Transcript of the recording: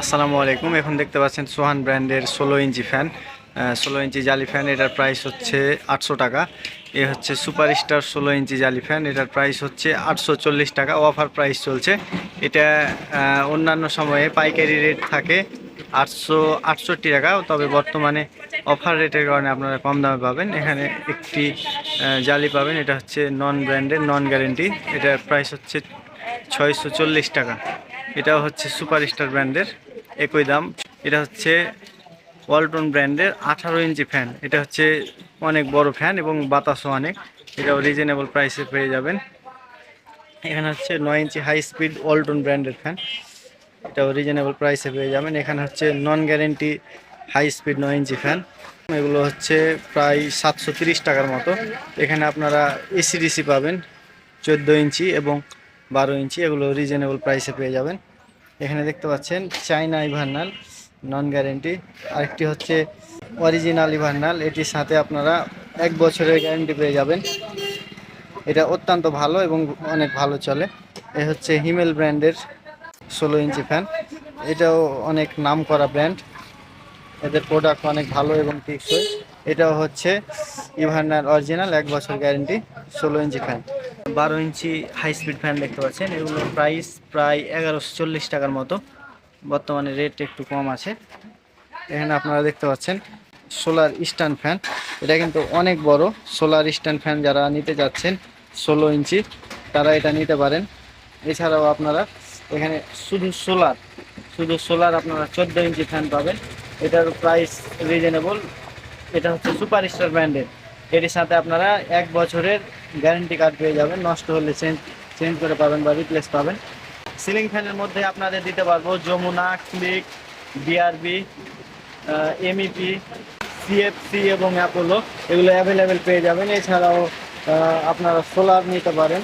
আসসালামু আলাইকুম। এখন দেখতে পাচ্ছেন সোহান ব্র্যান্ডের 16 ইঞ্চি ফ্যান, 16 ইঞ্চি জালি ফ্যান। এটার প্রাইস হচ্ছে 800 টাকা। এ হচ্ছে সুপারস্টার 16 ইঞ্চি জালি ফ্যান, এটার প্রাইস হচ্ছে 840 টাকা। অফার প্রাইস চলছে এটা। অন্যান্য সময়ে পাইকারি রেট থাকে 868 টাকা, তবে বর্তমানে অফার রেটের কারণে আপনারা কম দামে পাবেন। এখানে একটি জালি পাবেন, এটা হচ্ছে নন ব্র্যান্ডের, নন গ্যারেন্টি। এটার প্রাইস হচ্ছে 640 টাকা। এটাও হচ্ছে সুপারস্টার ব্র্যান্ডের, একই দাম। এটা হচ্ছে ওয়ালটন ব্র্যান্ডের 18 ইঞ্চি ফ্যান। এটা হচ্ছে অনেক বড় ফ্যান এবং বাতাসও অনেক। এটাও রিজনেবল প্রাইসে পেয়ে যাবেন। এখানে হচ্ছে 9 ইঞ্চি হাই স্পিড ওয়ালটন ব্র্যান্ডের ফ্যান, এটাও রিজনেবল প্রাইসে পেয়ে যাবেন। এখানে হচ্ছে non guarantee high speed 9 inch fan, এগুলো হচ্ছে প্রায় 730 টাকার মতো। এখানে আপনারা এসিডিসি পাবেন 14 ইঞ্চি এবং 12 ইঞ্চি, এগুলো রিজনেবল প্রাইসে পেয়ে যাবেন। এখানে দেখতে পাচ্ছেন চাইনা ইভারনাল নন গ্যারেন্টি, আরেকটি হচ্ছে অরিজিনাল ইভারনাল। এটির সাথে আপনারা 1 বছরের গ্যারেন্টি পেয়ে যাবেন। এটা অত্যন্ত ভালো এবং অনেক ভালো চলে। এ হচ্ছে হিমেল ব্র্যান্ডের 16 ইঞ্চি ফ্যান, এটাও অনেক নাম করা ব্র্যান্ড, এদের প্রোডাক্ট অনেক ভালো এবং টেকসই। এটাও হচ্ছে ইভারনাল অরিজিনাল 1 বছর গ্যারেন্টি 16 ইঞ্চি ফ্যান। 12 ইঞ্চি হাই স্পিড ফ্যান দেখতে পাচ্ছেন, এগুলোর প্রাইস প্রায় 1140 টাকার মতো। বর্তমানে রেট একটু কম আছে। এখানে আপনারা দেখতে পাচ্ছেন সোলার স্ট্যান্ড ফ্যান, এটা কিন্তু অনেক বড়। সোলার স্ট্যান্ড ফ্যান যারা নিতে যাচ্ছেন 16 ইঞ্চি, তারা এটা নিতে পারেন। এছাড়াও আপনারা এখানে শুধু সোলার আপনারা 14 ইঞ্চি ফ্যান পাবেন। এটার প্রাইস রিজনেবল। এটা হচ্ছে সুপারস্টার ব্র্যান্ডের, এটির সাথে আপনারা 1 বছরের গ্যারেন্টি কার্ড পেয়ে যাবেন। নষ্ট হলে চেঞ্জ করে পাবেন বা রিপ্লেস পাবেন। সিলিং ফ্যানের মধ্যে আপনাদের দিতে পারবো Jamuna, Click, BRB, MEP, CFC এবং অ্যাপোলো, এগুলো অ্যাভেলেবেল পেয়ে যাবেন। এছাড়াও আপনারা সোলার নিতে পারেন।